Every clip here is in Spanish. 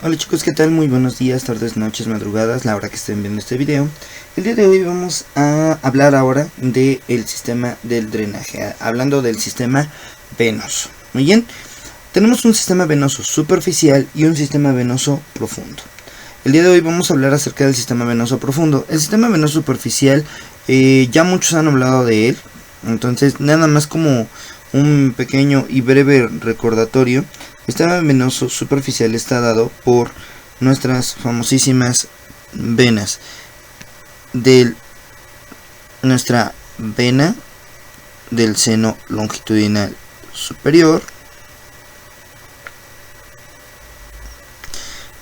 Hola chicos, ¿qué tal? Muy buenos días, tardes, noches, madrugadas, la hora que estén viendo este video. El día de hoy vamos a hablar ahora del sistema del drenaje, hablando del sistema venoso. Muy bien, tenemos un sistema venoso superficial y un sistema venoso profundo. El día de hoy vamos a hablar acerca del sistema venoso profundo. El sistema venoso superficial, ya muchos han hablado de él, entonces nada más como un pequeño y breve recordatorio. El sistema venoso superficial está dado por nuestras famosísimas venas de nuestra vena del seno longitudinal superior,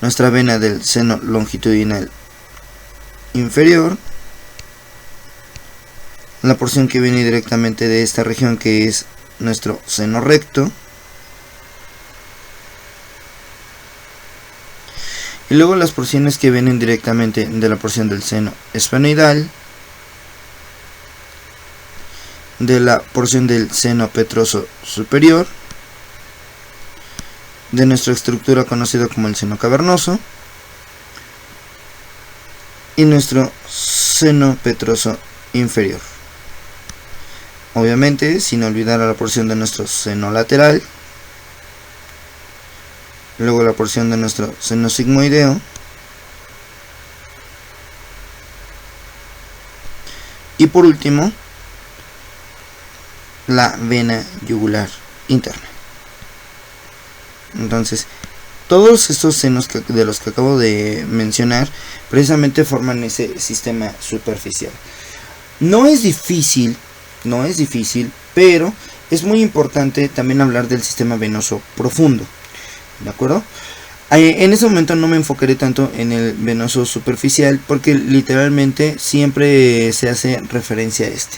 nuestra vena del seno longitudinal inferior, la porción que viene directamente de esta región que es nuestro seno recto, y luego las porciones que vienen directamente de la porción del seno esfenoidal, de la porción del seno petroso superior, de nuestra estructura conocida como el seno cavernoso y nuestro seno petroso inferior. Obviamente sin olvidar a la porción de nuestro seno lateral, luego la porción de nuestro seno sigmoideo y por último la vena yugular interna. Entonces todos estos senos de los que acabo de mencionar precisamente forman ese sistema superficial. No es difícil, pero es muy importante también hablar del sistema venoso profundo. ¿De acuerdo? En ese momento no me enfocaré tanto en el venoso superficial porque literalmente siempre se hace referencia a este.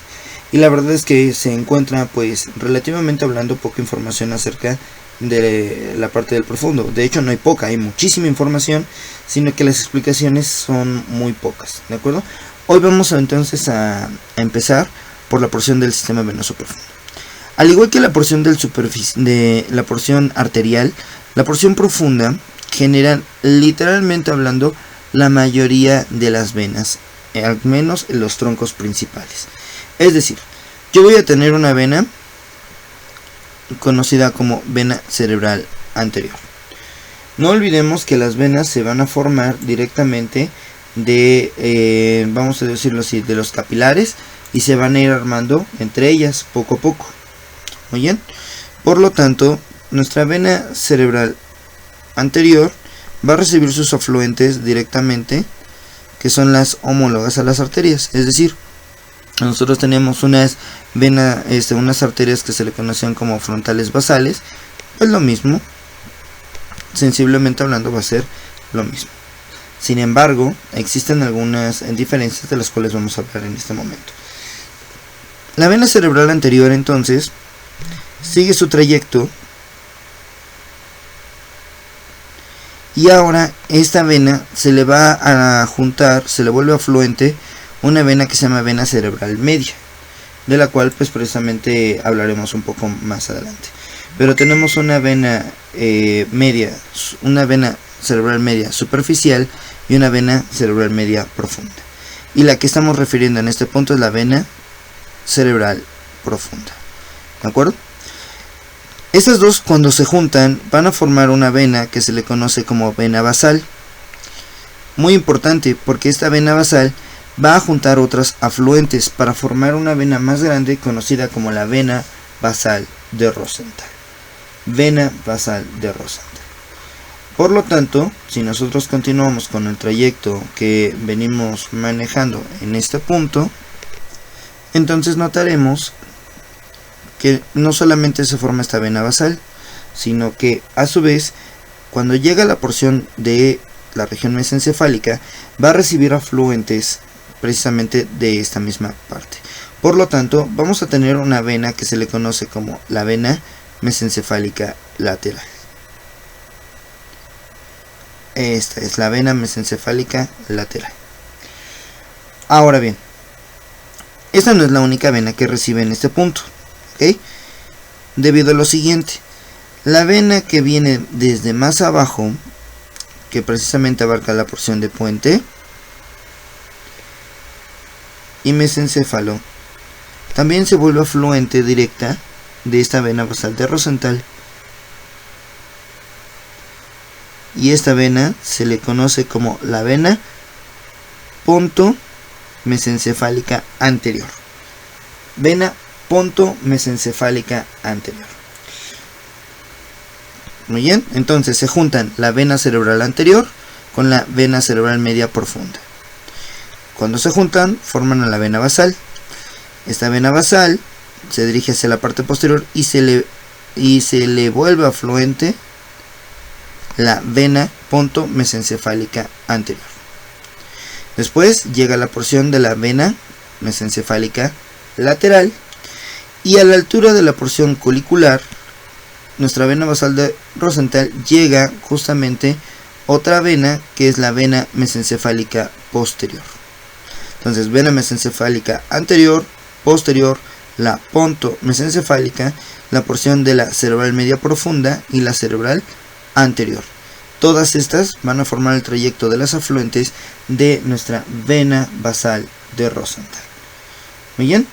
Y la verdad es que se encuentra, pues, relativamente hablando, poca información acerca de la parte del profundo. De hecho, no hay poca, hay muchísima información, sino que las explicaciones son muy pocas. ¿De acuerdo? Hoy vamos entonces a empezar por la porción del sistema venoso profundo. Al igual que la porción de la porción arterial, la porción profunda genera, literalmente hablando, la mayoría de las venas, al menos en los troncos principales. Es decir, yo voy a tener una vena conocida como vena cerebral anterior. No olvidemos que las venas se van a formar directamente de, vamos a decirlo así, de los capilares y se van a ir armando entre ellas poco a poco. Muy bien, por lo tanto, nuestra vena cerebral anterior va a recibir sus afluentes directamente, que son las homólogas a las arterias. Es decir, nosotros tenemos unas arterias que se le conocían como frontales basales. Pues lo mismo, sensiblemente hablando, va a ser lo mismo. Sin embargo, existen algunas diferencias de las cuales vamos a hablar en este momento. La vena cerebral anterior, entonces, sigue su trayecto y ahora esta vena se le va a juntar, se le vuelve afluente una vena que se llama vena cerebral media, de la cual pues precisamente hablaremos un poco más adelante. Pero tenemos una vena media, una vena cerebral media superficial y una vena cerebral media profunda, y la que estamos refiriendo en este punto es la vena cerebral profunda. ¿De acuerdo? Estas dos, cuando se juntan, van a formar una vena que se le conoce como vena basal. Muy importante, porque esta vena basal va a juntar otras afluentes para formar una vena más grande conocida como la vena basal de Rosenthal. Vena basal de Rosenthal. Por lo tanto, si nosotros continuamos con el trayecto que venimos manejando en este punto, entonces notaremos que no solamente se forma esta vena basal, sino que a su vez, cuando llega a la porción de la región mesencefálica, va a recibir afluentes precisamente de esta misma parte. Por lo tanto, vamos a tener una vena que se le conoce como la vena mesencefálica lateral. Esta es la vena mesencefálica lateral. Ahora bien, esta no es la única vena que recibe en este punto, ¿ok? Debido a lo siguiente, la vena que viene desde más abajo que precisamente abarca la porción de puente y mesencéfalo, también se vuelve afluente directa de esta vena basal de Rosenthal, y esta vena se le conoce como la vena pontomesencefálica anterior. Vena pontomesencefálica anterior. Muy bien, entonces se juntan la vena cerebral anterior con la vena cerebral media profunda. Cuando se juntan, forman a la vena basal. Esta vena basal se dirige hacia la parte posterior y se le vuelve afluente la vena pontomesencefálica anterior. Después llega la porción de la vena mesencefálica lateral, y a la altura de la porción colicular, nuestra vena basal de Rosenthal, llega justamente otra vena que es la vena mesencefálica posterior. Entonces, vena mesencefálica anterior, posterior, la pontomesencefálica, la porción de la cerebral media profunda y la cerebral anterior. Todas estas van a formar el trayecto de las afluentes de nuestra vena basal de Rosenthal. Muy bien.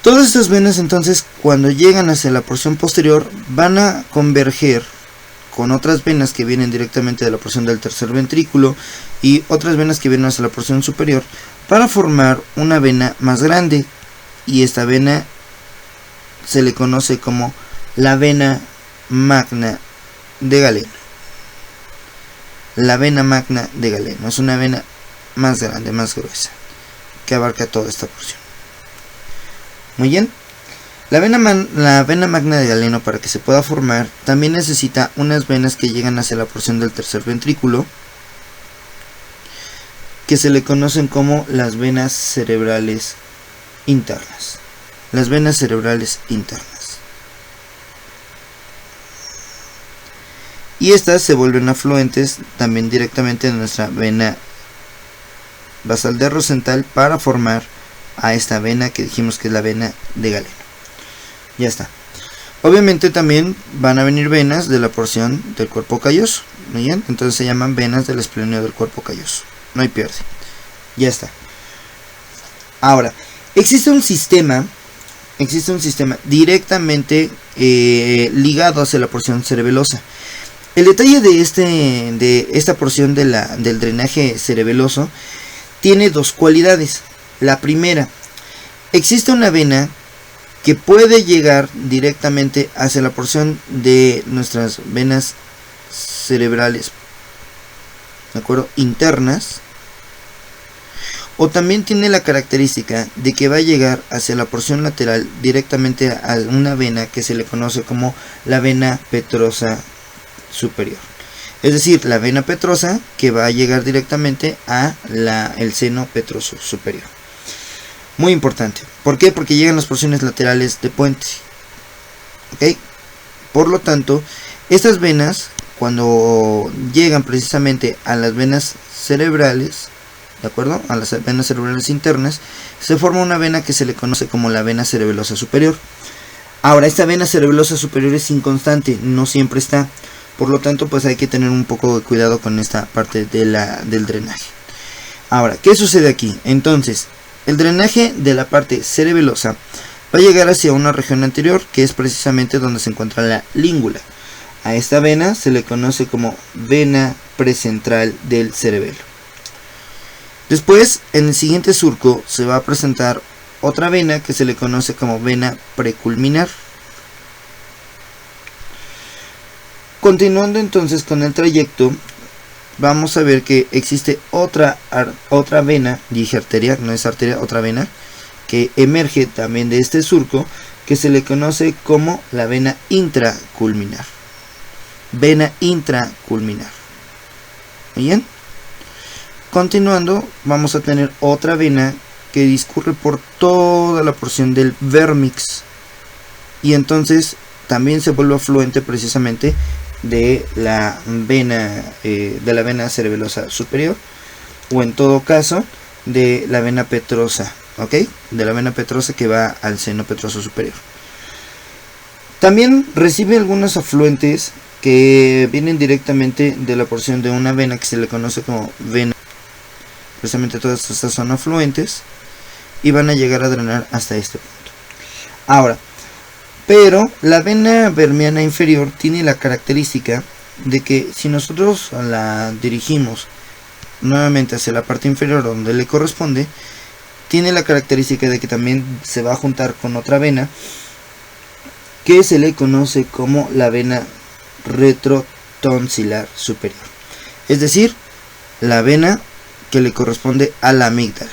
Todas estas venas, entonces, cuando llegan hacia la porción posterior, van a converger con otras venas que vienen directamente de la porción del tercer ventrículo y otras venas que vienen hacia la porción superior para formar una vena más grande, y esta vena se le conoce como la vena magna de Galeno. La vena magna de Galeno es una vena más grande, más gruesa, que abarca toda esta porción. Muy bien. La vena magna de Galeno, para que se pueda formar, también necesita unas venas que llegan hacia la porción del tercer ventrículo, que se le conocen como las venas cerebrales internas. Las venas cerebrales internas. Y estas se vuelven afluentes también directamente de nuestra vena basal de Rosenthal para formar a esta vena que dijimos que es la vena de Galeno. Ya está. Obviamente también van a venir venas de la porción del cuerpo calloso. Muy bien, entonces se llaman venas del esplenio del cuerpo calloso. No hay pierde. Ya está. Ahora, existe un sistema directamente ligado hacia la porción cerebelosa. El detalle de esta porción del drenaje cerebeloso tiene dos cualidades. La primera, existe una vena que puede llegar directamente hacia la porción de nuestras venas cerebrales, ¿de acuerdo?, internas, o también tiene la característica de que va a llegar hacia la porción lateral directamente a una vena que se le conoce como la vena petrosa superior. Es decir, la vena petrosa que va a llegar directamente a el seno petroso superior. Muy importante. ¿Por qué? Porque llegan las porciones laterales de puente. ¿Ok? Por lo tanto, estas venas, cuando llegan precisamente a las venas cerebrales, ¿de acuerdo?, a las venas cerebrales internas, se forma una vena que se le conoce como la vena cerebelosa superior. Ahora, esta vena cerebelosa superior es inconstante, no siempre está. Por lo tanto, pues hay que tener un poco de cuidado con esta parte del drenaje. Ahora, ¿qué sucede aquí? Entonces, el drenaje de la parte cerebelosa va a llegar hacia una región anterior, que es precisamente donde se encuentra la língula. A esta vena se le conoce como vena precentral del cerebelo. Después, en el siguiente surco, se va a presentar otra vena que se le conoce como vena preculminar. Continuando entonces con el trayecto, vamos a ver que existe otra vena, dije arteria, no es arteria, otra vena, que emerge también de este surco, que se le conoce como la vena intraculminar. Vena intraculminar. Bien. Continuando, vamos a tener otra vena que discurre por toda la porción del vérmix, y entonces también se vuelve afluente precisamente de la vena cerebelosa superior, o en todo caso de la vena petrosa, ¿ok? De la vena petrosa que va al seno petroso superior. También recibe algunos afluentes que vienen directamente de la porción de una vena que se le conoce como vena. Precisamente todas estas son afluentes y van a llegar a drenar hasta este punto. Ahora, pero la vena vermiana inferior tiene la característica de que si nosotros la dirigimos nuevamente hacia la parte inferior donde le corresponde, tiene la característica de que también se va a juntar con otra vena que se le conoce como la vena retrotonsilar superior, es decir, la vena que le corresponde a la amígdala.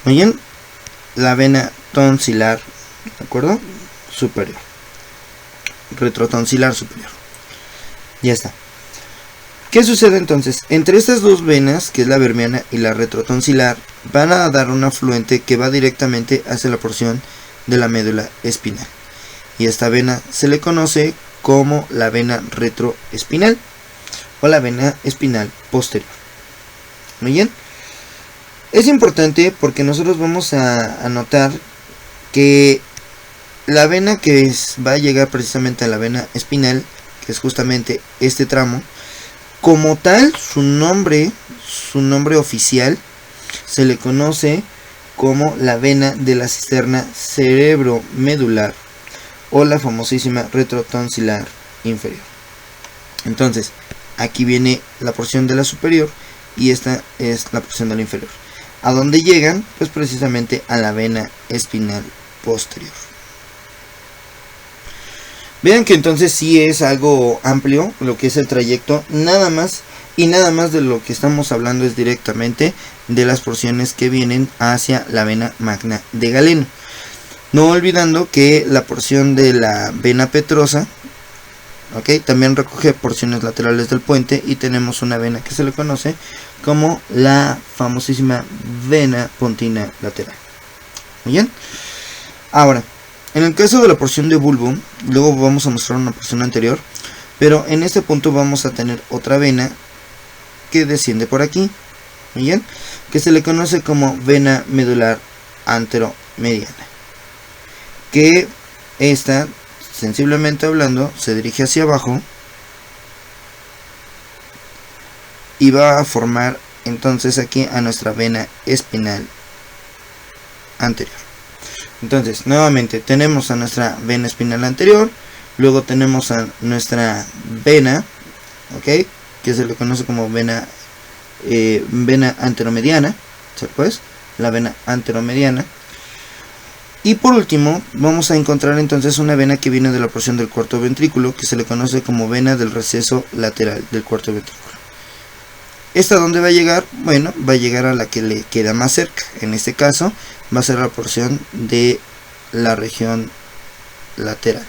Muy bien, la vena tonsilar, ¿de acuerdo? Superior, retrotonsilar superior. Ya está. ¿Qué sucede entonces? Entre estas dos venas, que es la vermiana y la retrotonsilar, van a dar un afluente que va directamente hacia la porción de la médula espinal. Y esta vena se le conoce como la vena retroespinal o la vena espinal posterior. Muy bien. Es importante porque nosotros vamos a notar que la vena que va a llegar precisamente a la vena espinal, que es justamente este tramo, como tal, su nombre oficial se le conoce como la vena de la cisterna cerebromedular o la famosísima retrotonsilar inferior. Entonces, aquí viene la porción de la superior y esta es la porción de la inferior. ¿A dónde llegan? Pues precisamente a la vena espinal posterior. Vean que entonces sí es algo amplio lo que es el trayecto, nada más y nada más de lo que estamos hablando es directamente de las porciones que vienen hacia la vena magna de Galeno. No olvidando que la porción de la vena petrosa, también recoge porciones laterales del puente y tenemos una vena que se le conoce como la famosísima vena pontina lateral. Muy bien. Ahora, en el caso de la porción de bulbo, luego vamos a mostrar una porción anterior, pero en este punto vamos a tener otra vena que desciende por aquí, muy bien, que se le conoce como vena medular anteromediana, que esta, sensiblemente hablando, se dirige hacia abajo y va a formar entonces aquí a nuestra vena espinal anterior. Entonces, nuevamente tenemos a nuestra vena espinal anterior, luego tenemos a nuestra vena, que se le conoce como vena anteromediana, pues, la vena anteromediana. Y por último, vamos a encontrar entonces una vena que viene de la porción del cuarto ventrículo, que se le conoce como vena del receso lateral del cuarto ventrículo. ¿Esta dónde va a llegar? Bueno, va a llegar a la que le queda más cerca. En este caso va a ser la porción de la región lateral,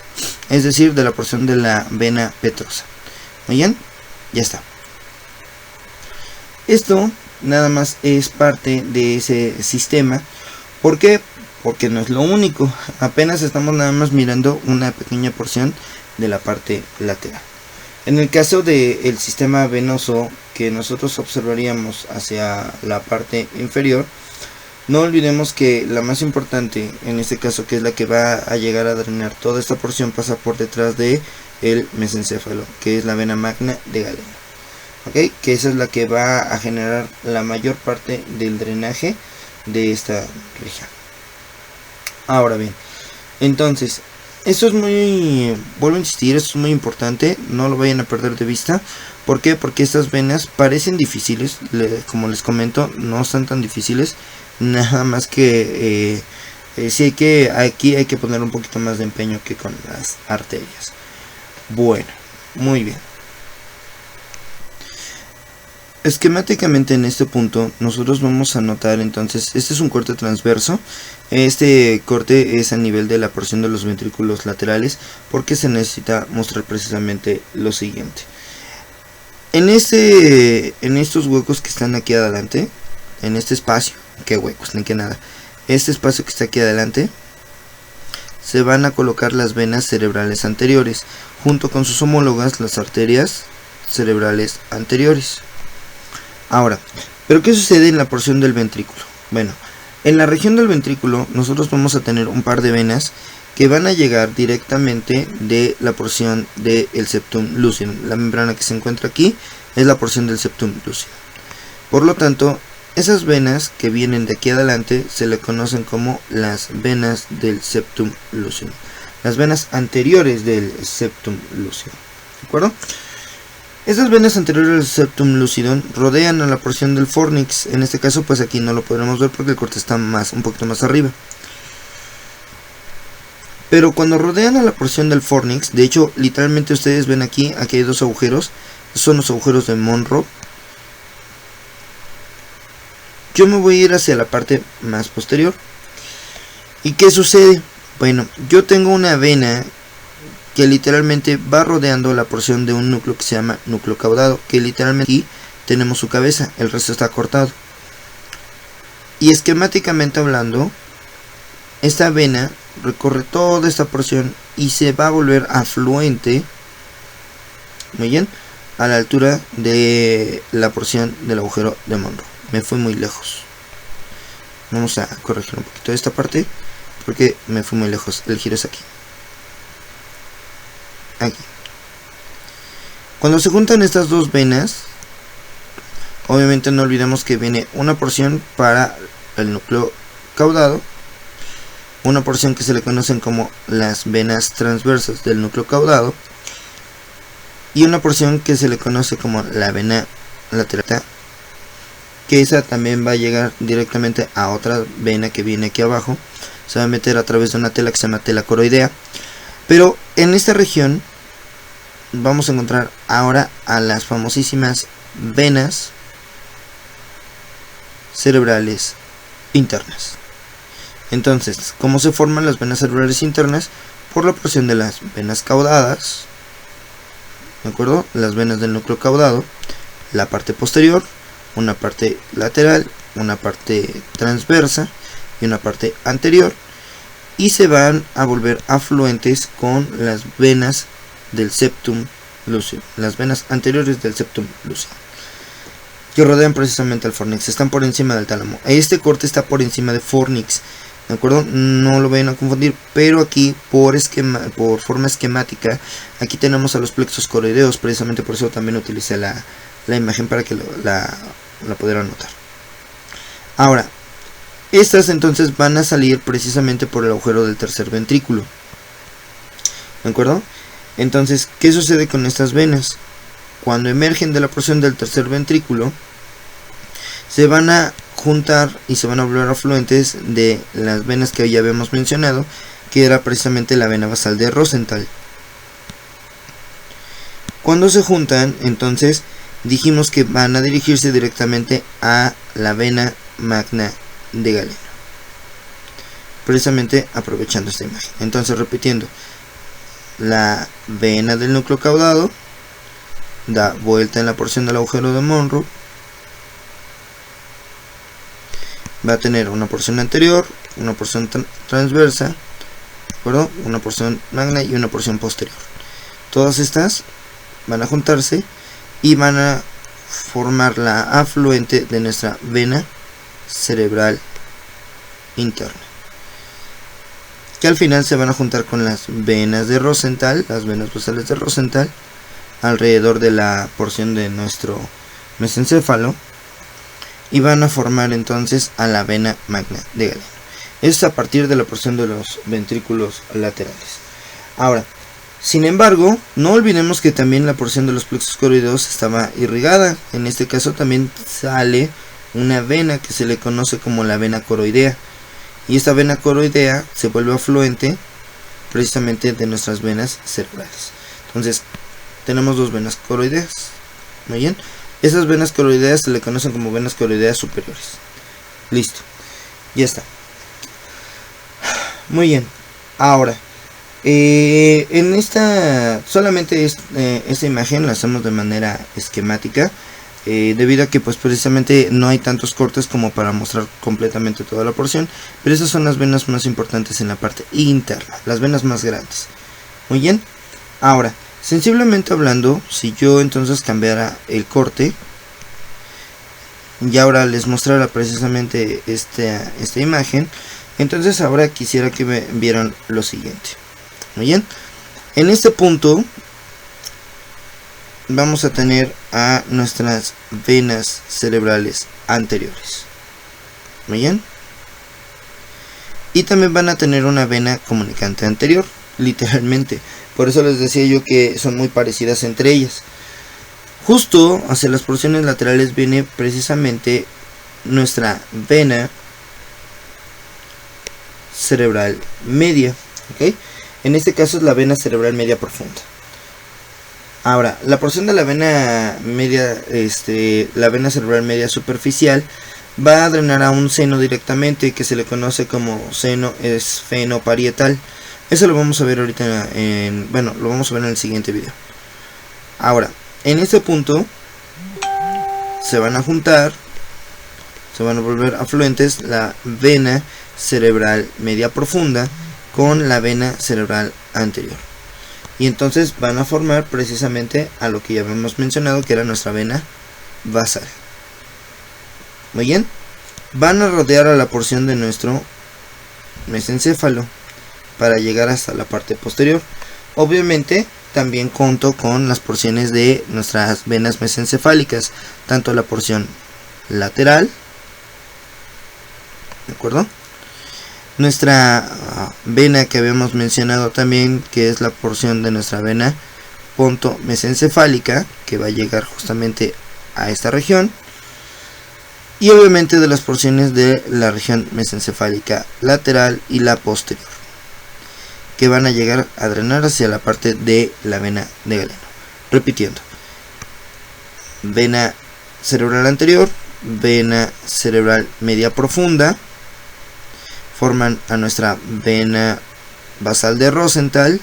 es decir, de la porción de la vena petrosa. Muy bien, ya está. Esto nada más es parte de ese sistema. ¿Por qué? Porque no es lo único. Apenas estamos nada más mirando una pequeña porción de la parte lateral. En el caso del sistema venoso que nosotros observaríamos hacia la parte inferior, no olvidemos que la más importante en este caso, que es la que va a llegar a drenar toda esta porción, pasa por detrás de el mesencéfalo, que es la vena magna de Galeno, que esa es la que va a generar la mayor parte del drenaje de esta región. Ahora bien, entonces esto es vuelvo a insistir, esto es muy importante, no lo vayan a perder de vista. ¿Por qué? Porque estas venas parecen difíciles, como les comento, no son tan difíciles, nada más que sí aquí hay que poner un poquito más de empeño que con las arterias. Bueno, muy bien. Esquemáticamente en este punto nosotros vamos a notar entonces, este es un corte transverso. Este corte es a nivel de la porción de los ventrículos laterales, porque se necesita mostrar precisamente lo siguiente. En estos huecos que están aquí adelante, en este espacio, ¿qué huecos? Ni que nada. Este espacio que está aquí adelante, se van a colocar las venas cerebrales anteriores, junto con sus homólogas, las arterias cerebrales anteriores. Ahora, ¿pero qué sucede en la porción del ventrículo? Bueno, en la región del ventrículo nosotros vamos a tener un par de venas que van a llegar directamente de la porción del septum lucidum. La membrana que se encuentra aquí es la porción del septum lucidum. Por lo tanto, esas venas que vienen de aquí adelante se le conocen como las venas del septum lucidum, las venas anteriores del septum lucidum, ¿de acuerdo? Esas venas anteriores del septum lucidum rodean a la porción del fornix. En este caso, pues aquí no lo podremos ver porque el corte está un poquito más arriba. Pero cuando rodean a la porción del fornix, de hecho, literalmente ustedes ven aquí hay dos agujeros, son los agujeros de Monro. Yo me voy a ir hacia la parte más posterior. ¿Y qué sucede? Bueno, yo tengo una vena que literalmente va rodeando la porción de un núcleo que se llama núcleo caudado, que literalmente aquí tenemos su cabeza, el resto está cortado. Y esquemáticamente hablando, esta vena recorre toda esta porción y se va a volver afluente, muy bien, a la altura de la porción del agujero de Monro. Me fui muy lejos. Vamos a corregir un poquito esta parte porque me fui muy lejos. El giro es aquí. Aquí. Cuando se juntan estas dos venas, obviamente no olvidemos que viene una porción para el núcleo caudado, una porción que se le conocen como las venas transversas del núcleo caudado y una porción que se le conoce como la vena lateral, que esa también va a llegar directamente a otra vena que viene aquí abajo. Se va a meter a través de una tela que se llama tela coroidea. Pero en esta región vamos a encontrar ahora a las famosísimas venas cerebrales internas. Entonces, ¿cómo se forman las venas cerebrales internas? Por la porción de las venas caudadas, ¿de acuerdo? Las venas del núcleo caudado, la parte posterior, una parte lateral, una parte transversa y una parte anterior, y se van a volver afluentes con las venas del septum lucidum, las venas anteriores del septum lucidum, que rodean precisamente al fornix, están por encima del tálamo. Este corte está por encima de fornix, ¿de acuerdo? No lo vayan a confundir, pero aquí por forma esquemática, aquí tenemos a los plexos coroideos, precisamente por eso también utilicé la imagen para que la pudieran notar. Ahora, estas entonces van a salir precisamente por el agujero del tercer ventrículo, ¿de acuerdo? Entonces, ¿qué sucede con estas venas? Cuando emergen de la porción del tercer ventrículo, se van a juntar y se van a volver afluentes de las venas que ya habíamos mencionado, que era precisamente la vena basal de Rosenthal. Cuando se juntan, entonces dijimos que van a dirigirse directamente a la vena magna de Galeno, precisamente aprovechando esta imagen. Entonces, repitiendo, la vena del núcleo caudado da vuelta en la porción del agujero de Monro, va a tener una porción anterior, una porción transversa, ¿de acuerdo? Una porción magna y una porción posterior. Todas estas van a juntarse y van a formar la afluente de nuestra vena cerebral interna, que al final se van a juntar con las venas de Rosenthal, las venas basales de Rosenthal, alrededor de la porción de nuestro mesencéfalo, y van a formar entonces a la vena magna de Galeno. Esto es a partir de la porción de los ventrículos laterales. Ahora, sin embargo, no olvidemos que también la porción de los plexos coroideos estaba irrigada. En este caso también sale una vena que se le conoce como la vena coroidea, y esta vena coroidea se vuelve afluente precisamente de nuestras venas cerebrales. Entonces tenemos dos venas coroideas, muy bien. Esas venas coroideas se le conocen como venas coroideas superiores. Listo, ya está. Muy bien. Ahora, en solamente esta imagen la hacemos de manera esquemática, debido a que pues precisamente no hay tantos cortes como para mostrar completamente toda la porción, pero esas son las venas más importantes en la parte interna, las venas más grandes. Muy bien. Ahora, sensiblemente hablando, si yo entonces cambiara el corte y ahora les mostrara precisamente esta imagen, Entonces ahora quisiera que me vieran lo siguiente. Muy bien, en este punto vamos a tener a nuestras venas cerebrales anteriores. Muy bien, y también van a tener una vena comunicante anterior, literalmente. Por eso les decía yo que son muy parecidas entre ellas. Justo hacia las porciones laterales viene precisamente nuestra vena cerebral media, ¿ok? En este caso es la vena cerebral media profunda. Ahora, la porción de la vena media, la vena cerebral media superficial, va a drenar a un seno directamente, que se le conoce como seno esfenoparietal. Eso lo vamos a ver ahorita lo vamos a ver en el siguiente video. Ahora, en este punto se van a juntar, se van a volver afluentes la vena cerebral media profunda con la vena cerebral anterior, y entonces van a formar precisamente a lo que ya habíamos mencionado, que era nuestra vena basal. Muy bien, van a rodear a la porción de nuestro mesencéfalo para llegar hasta la parte posterior. Obviamente también conto con las porciones de nuestras venas mesencefálicas, tanto la porción lateral, ¿de acuerdo? Nuestra vena que habíamos mencionado también, que es la porción de nuestra vena pontomesencefálica, que va a llegar justamente a esta región, y obviamente de las porciones de la región mesencefálica lateral y la posterior, que van a llegar a drenar hacia la parte de la vena de Galeno. Repitiendo: vena cerebral anterior, vena cerebral media profunda, forman a nuestra vena basal de Rosenthal,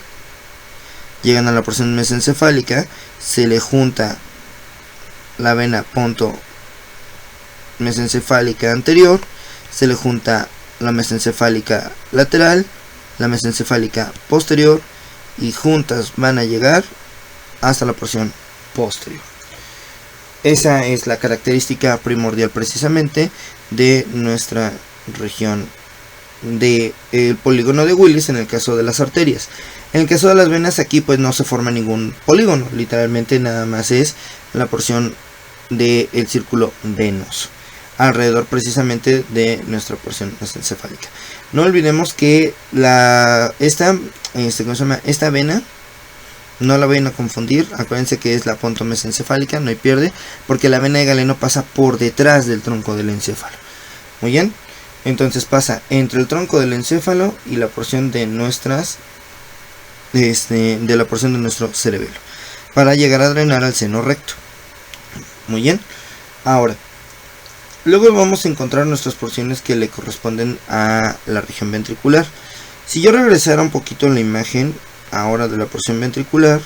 llegan a la porción mesencefálica, se le junta la vena pontomesencefálica anterior, se le junta la mesencefálica lateral, la mesencefálica posterior, y juntas van a llegar hasta la porción posterior. Esa es la característica primordial precisamente de nuestra región del polígono de Willis en el caso de las arterias. En el caso de las venas, aquí pues no se forma ningún polígono, literalmente nada más es la porción del círculo venoso alrededor precisamente de nuestra porción mesencefálica. No olvidemos que esta vena no la vayan a confundir, acuérdense que es la pontomesencefálica, no hay pierde, porque la vena de Galeno pasa por detrás del tronco del encéfalo. Muy bien, entonces pasa entre el tronco del encéfalo y la porción de la porción de nuestro cerebelo, para llegar a drenar al seno recto. Muy bien, ahora luego vamos a encontrar nuestras porciones que le corresponden a la región ventricular. Si yo regresara un poquito en la imagen ahora de la porción ventricular,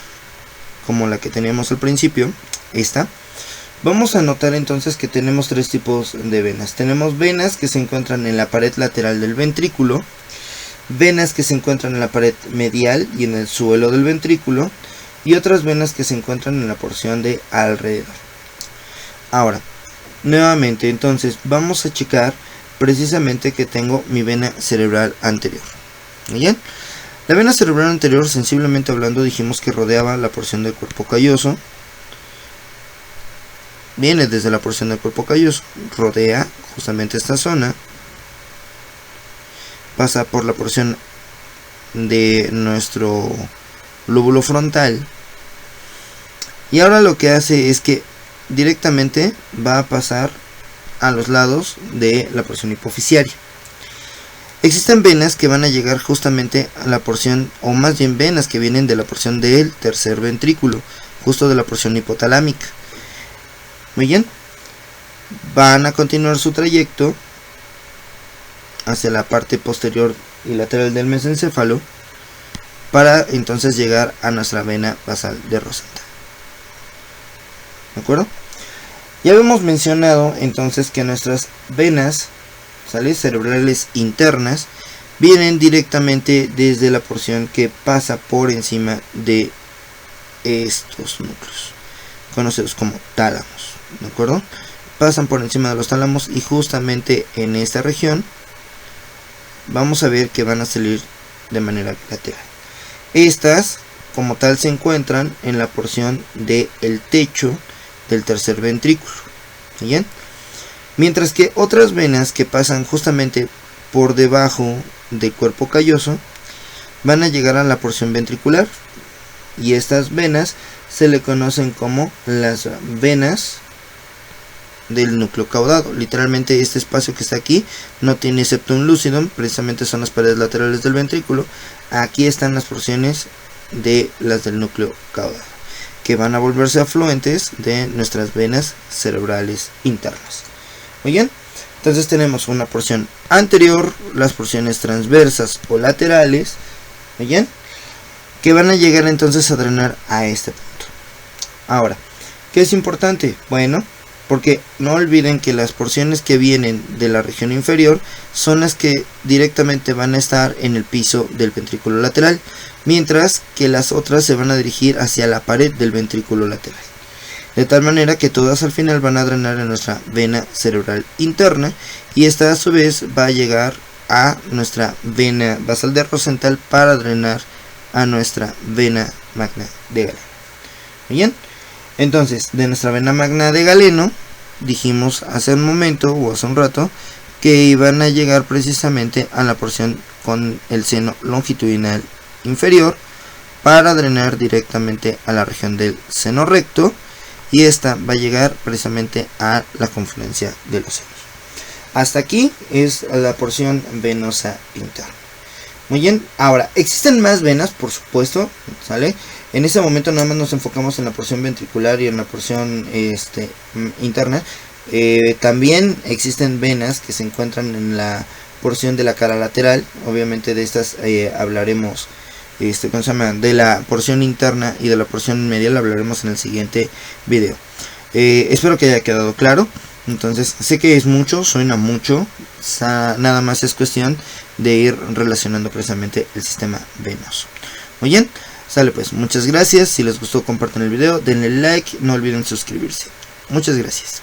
como la que teníamos al principio, vamos a notar entonces que tenemos tres tipos de venas. Tenemos venas que se encuentran en la pared lateral del ventrículo, venas que se encuentran en la pared medial y en el suelo del ventrículo, y otras venas que se encuentran en la porción de alrededor. Ahora, nuevamente, entonces vamos a checar precisamente que tengo mi vena cerebral anterior. Muy bien, la vena cerebral anterior, sensiblemente hablando, dijimos que rodeaba la porción del cuerpo calloso. Viene desde la porción del cuerpo calloso, rodea justamente esta zona, pasa por la porción de nuestro lóbulo frontal, y ahora lo que hace es que directamente va a pasar a los lados de la porción hipoficiaria. Existen venas que van a llegar justamente a la porción, o más bien venas que vienen de la porción del tercer ventrículo, justo de la porción hipotalámica. Muy bien, van a continuar su trayecto hacia la parte posterior y lateral del mesencéfalo, para entonces llegar a nuestra vena basal de Rosenthal. ¿De acuerdo? Ya habíamos mencionado entonces que nuestras venas cerebrales internas vienen directamente desde la porción que pasa por encima de estos núcleos, conocidos como tálamos. ¿De acuerdo? Pasan por encima de los tálamos, y justamente en esta región vamos a ver que van a salir de manera lateral. Estas como tal se encuentran en la porción del techo del tercer ventrículo. ¿Bien? Mientras que otras venas que pasan justamente por debajo del cuerpo calloso van a llegar a la porción ventricular, y estas venas se le conocen como las venas del núcleo caudado. Literalmente este espacio que está aquí no tiene septum lucidum, precisamente son las paredes laterales del ventrículo. Aquí están las porciones de las del núcleo caudado, que van a volverse afluentes de nuestras venas cerebrales internas. Muy bien, entonces tenemos una porción anterior, las porciones transversas o laterales, muy bien, que van a llegar entonces a drenar a este punto. Ahora, ¿qué es importante? Bueno, porque no olviden que las porciones que vienen de la región inferior son las que directamente van a estar en el piso del ventrículo lateral, mientras que las otras se van a dirigir hacia la pared del ventrículo lateral, de tal manera que todas al final van a drenar a nuestra vena cerebral interna, y esta a su vez va a llegar a nuestra vena basal de Rosenthal para drenar a nuestra vena magna de Galeno. Bien, entonces de nuestra vena magna de Galeno dijimos hace un momento o hace un rato que iban a llegar precisamente a la porción con el seno longitudinal inferior para drenar directamente a la región del seno recto, y esta va a llegar precisamente a la confluencia de los senos. Hasta aquí es la porción venosa interna. Muy bien, ahora existen más venas, por supuesto, ¿sale? En ese momento nada más nos enfocamos en la porción ventricular y en la porción interna. También existen venas que se encuentran en la porción de la cara lateral. Obviamente de estas hablaremos, ¿cómo se llama? De la porción interna y de la porción medial hablaremos en el siguiente video. Espero que haya quedado claro. Entonces, sé que es mucho, suena mucho, nada más es cuestión de ir relacionando precisamente el sistema venoso. Muy bien, sale pues, muchas gracias. Si les gustó, compartan el video, denle like, no olviden suscribirse. Muchas gracias.